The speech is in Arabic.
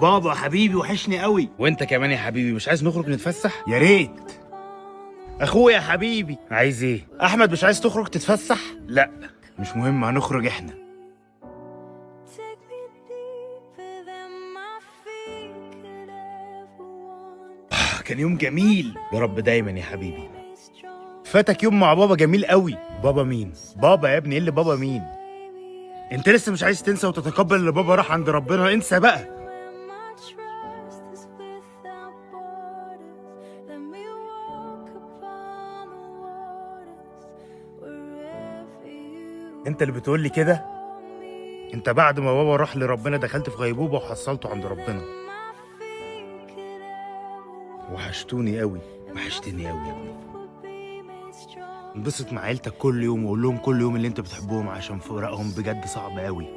بابا حبيبي وحشني قوي. وانت كمان يا حبيبي، مش عايز نخرج نتفسح؟ يا ريت. اخويا حبيبي، عايز ايه؟ احمد مش عايز تخرج تتفسح؟ لا مش مهم، هنخرج احنا. كان يوم جميل. يا رب دايما يا حبيبي. فاتك يوم مع بابا جميل قوي. بابا مين؟ بابا يا ابني، ايه اللي بابا مين؟ انت لسه مش عايز تنسى وتتقبل ان بابا راح عند ربنا؟ انسى بقى. انت اللي بتقول لي كده؟ انت بعد ما بابا راح لربنا دخلت في غيبوبة وحصلته عند ربنا. وحشتوني قوي. وحشتني قوي يا ابني. انبسط مع عيلتك كل يوم وقول لهم كل يوم اللي انت بتحبهم، عشان فراقهم بجد صعب قوي.